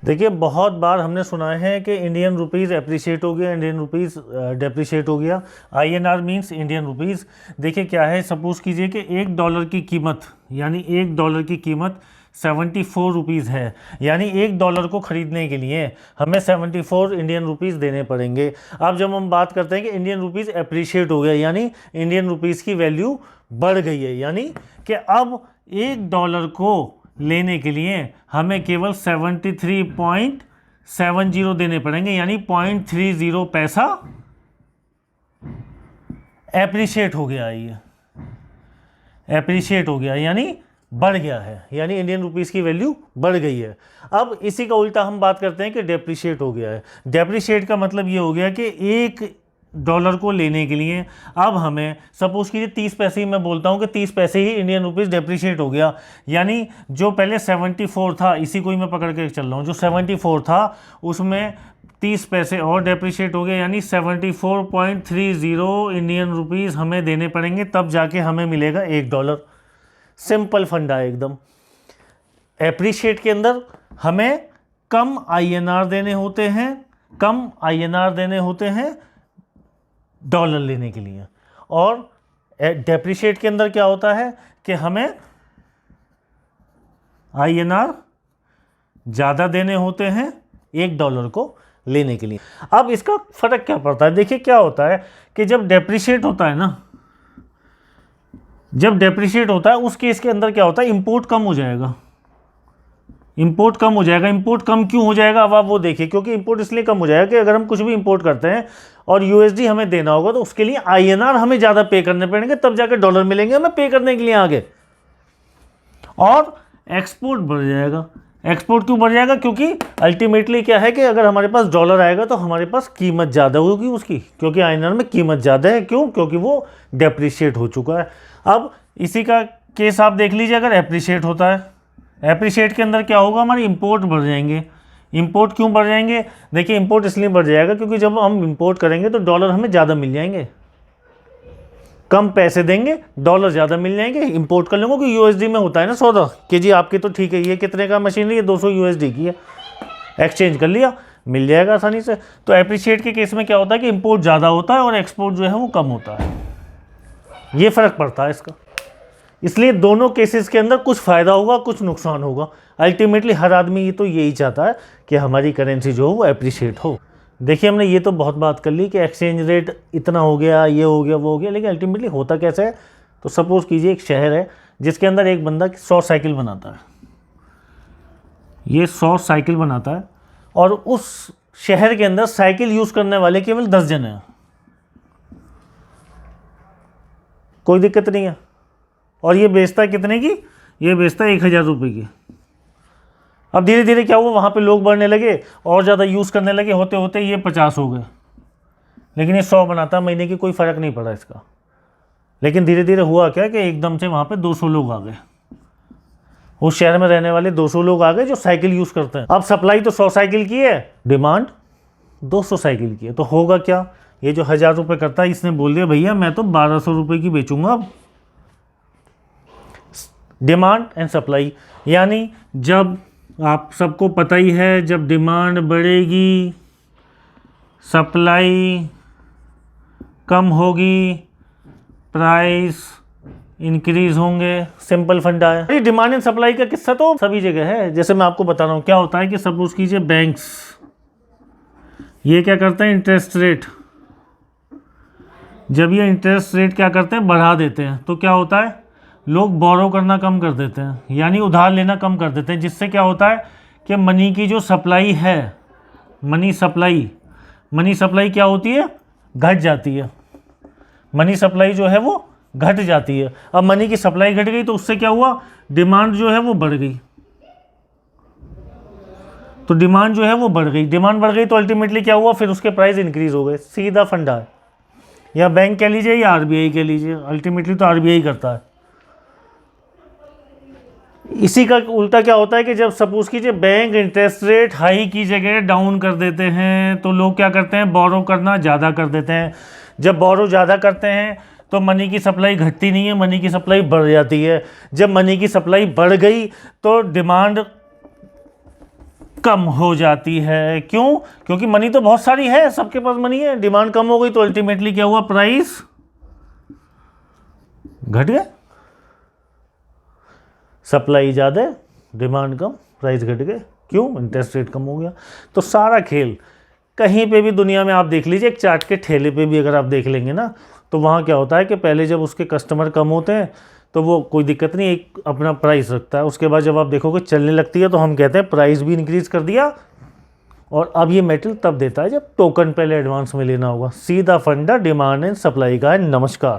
देखिए बहुत बार हमने सुना है कि इंडियन रुपीज़ एप्रिशिएट हो गया, इंडियन रुपीज़ डेप्रिशिएट हो गया। INR means Indian rupees. देखिए क्या है, सपोज़ कीजिए कि $1 की कीमत, यानी $1 की कीमत 74 रुपीज़ है, यानी $1 को ख़रीदने के लिए हमें 74 इंडियन रुपीज़ देने पड़ेंगे। अब जब हम बात करते हैं कि इंडियन रुपीज़ एप्रिशिएट हो गया, यानी इंडियन रुपीज़ की वैल्यू बढ़ गई है, यानी कि अब $1 को लेने के लिए हमें केवल 73.70 देने पड़ेंगे, यानी 0.30 पैसा एप्रिशिएट हो गया। ये एप्रिशिएट हो गया यानी बढ़ गया है, यानी इंडियन रुपीस की वैल्यू बढ़ गई है। अब इसी का उल्टा हम बात करते हैं कि डेप्रिशिएट हो गया है। डेप्रिशिएट का मतलब ये हो गया कि $1 को लेने के लिए अब हमें, सपोज कीजिए 30 पैसे ही मैं बोलता हूँ कि 30 पैसे ही इंडियन रुपीस डेप्रिशिएट हो गया, यानी जो पहले 74 था, इसी को ही मैं पकड़ के चल रहा हूँ, जो 74 था उसमें 30 पैसे और डेप्रिशिएट हो गए, यानी 74.30 इंडियन रुपीस हमें देने पड़ेंगे, तब जाके हमें मिलेगा $1। सिंपल फंडा है एकदम। एप्रिशिएट के अंदर हमें कम INR देने होते हैं, कम INR देने होते हैं डॉलर लेने के लिए, और डेप्रिशिएट के अंदर क्या होता है कि हमें INR ज़्यादा देने होते हैं $1 को लेने के लिए। अब इसका फ़र्क क्या पड़ता है? देखिए क्या होता है कि जब डेप्रिशिएट होता है ना, जब डेप्रिशिएट होता है उस केस के अंदर क्या होता है, इंपोर्ट कम हो जाएगा। इंपोर्ट कम हो जाएगा। इंपोर्ट कम क्यों हो जाएगा, अब आप वो देखिए, क्योंकि इंपोर्ट इसलिए कम हो जाएगा कि अगर हम कुछ भी इंपोर्ट करते हैं और USD हमें देना होगा तो उसके लिए INR हमें ज़्यादा पे करने पड़ेंगे, तब जाकर डॉलर मिलेंगे हमें पे करने के लिए आगे। और एक्सपोर्ट बढ़ जाएगा। एक्सपोर्ट क्यों बढ़ जाएगा? क्योंकि अल्टीमेटली क्या है कि अगर हमारे पास डॉलर आएगा तो हमारे पास कीमत ज़्यादा होगी उसकी, क्योंकि INR में कीमत ज़्यादा है। क्यों? क्योंकि वो डेप्रिशिएट हो चुका है। अब इसी का केस आप देख लीजिए, अगर एप्रिशिएट होता है, एप्रिशिएट के अंदर क्या होगा, हमारे इंपोर्ट बढ़ जाएंगे। इंपोर्ट क्यों बढ़ जाएंगे? देखिए इंपोर्ट इसलिए बढ़ जाएगा क्योंकि जब हम इंपोर्ट करेंगे तो डॉलर हमें ज़्यादा मिल जाएंगे, कम पैसे देंगे डॉलर ज़्यादा मिल जाएंगे। इंपोर्ट कर लेंगे कि USD में होता है ना सौदा, कि जी आपकी तो ठीक है, ये कितने का मशीनरी है, 200 USD की है, एक्सचेंज कर लिया, मिल जाएगा आसानी से। तो एप्रिशिएट के केस में क्या होता है कि इंपोर्ट ज़्यादा होता है और एक्सपोर्ट जो है वो कम होता है। ये फ़र्क पड़ता है इसका। इसलिए दोनों केसेस के अंदर कुछ फ़ायदा होगा, कुछ नुकसान होगा। अल्टीमेटली हर आदमी ये तो यही चाहता है कि हमारी करेंसी जो हो वो एप्रिशिएट हो। देखिए हमने ये तो बहुत बात कर ली कि एक्सचेंज रेट इतना हो गया, ये हो गया, वो हो गया, लेकिन अल्टीमेटली होता कैसे है? तो सपोज़ कीजिए एक शहर है जिसके अंदर एक बंदा 100 साइकिल बनाता है। ये 100 साइकिल बनाता है और उस शहर के अंदर साइकिल यूज़ करने वाले केवल 10 जन हैं। कोई दिक्कत नहीं है। और ये बेचता है कितने की? ये बेचता है 1000 रुपये की। अब धीरे धीरे क्या हुआ, वहाँ पे लोग बढ़ने लगे और ज़्यादा यूज़ करने लगे, होते होते ये 50 हो गए, लेकिन ये 100 बनाता महीने की, कोई फ़र्क नहीं पड़ा इसका। लेकिन धीरे धीरे हुआ क्या कि एकदम से वहाँ पे 200 लोग आ गए, उस शहर में रहने वाले 200 लोग आ गए जो साइकिल यूज़ करते हैं। अब सप्लाई तो 100 साइकिल की है, डिमांड 200 साइकिल की है, तो होगा क्या? ये जो 1000 रुपये करता है, इसने बोल दिया भैया मैं तो 1200 रुपये की बेचूंगा। अब डिमांड एंड सप्लाई, यानी जब आप सबको पता ही है, जब डिमांड बढ़ेगी सप्लाई कम होगी, प्राइस इंक्रीज होंगे। सिंपल फंडा है। डिमांड एंड सप्लाई का किस्सा तो सभी जगह है। जैसे मैं आपको बता रहा हूँ, क्या होता है कि सपोज कीजिए बैंक्स ये क्या करते हैं, इंटरेस्ट रेट, जब ये इंटरेस्ट रेट क्या करते हैं, बढ़ा देते हैं, तो क्या होता है, लोग बोरो करना कम कर देते हैं, यानी उधार लेना कम कर देते हैं, जिससे क्या होता है कि मनी की जो सप्लाई है, मनी सप्लाई क्या होती है, घट जाती है। मनी सप्लाई जो है वो घट जाती है। अब मनी की सप्लाई घट गई तो उससे क्या हुआ, डिमांड जो है वो बढ़ गई। तो डिमांड जो है वो बढ़ गई, डिमांड बढ़ गई तो अल्टीमेटली क्या हुआ, फिर उसके प्राइस इंक्रीज हो गए। सीधा फंडा है, या बैंक कह लीजिए या RBI कह लीजिए, अल्टीमेटली तो RBI करता है। इसी का उल्टा क्या होता है कि जब सपोज कीजिए बैंक इंटरेस्ट रेट हाई की जगह डाउन कर देते हैं, तो लोग क्या करते हैं, बोरो करना ज़्यादा कर देते हैं। जब बोरो ज़्यादा करते हैं तो मनी की सप्लाई घटती नहीं है, मनी की सप्लाई बढ़ जाती है। जब मनी की सप्लाई बढ़ गई तो डिमांड कम हो जाती है। क्यों? क्योंकि मनी तो बहुत सारी है, सबके पास मनी है, डिमांड कम हो गई तो अल्टीमेटली क्या हुआ, प्राइस घट गया। सप्लाई ज़्यादा, डिमांड कम, प्राइस घट गए। क्यों? इंटरेस्ट रेट कम हो गया। तो सारा खेल कहीं पे भी दुनिया में आप देख लीजिए, एक चाट के ठेले पे भी अगर आप देख लेंगे ना, तो वहाँ क्या होता है कि पहले जब उसके कस्टमर कम होते हैं तो वो कोई दिक्कत नहीं, एक अपना प्राइस रखता है। उसके बाद जब आप देखोगे चलने लगती है तो हम कहते हैं प्राइस भी इंक्रीज़ कर दिया। और अब ये मेटल तब देता है जब टोकन पहले एडवांस में लेना होगा। सीधा फंडा डिमांड एंड सप्लाई का है। नमस्कार।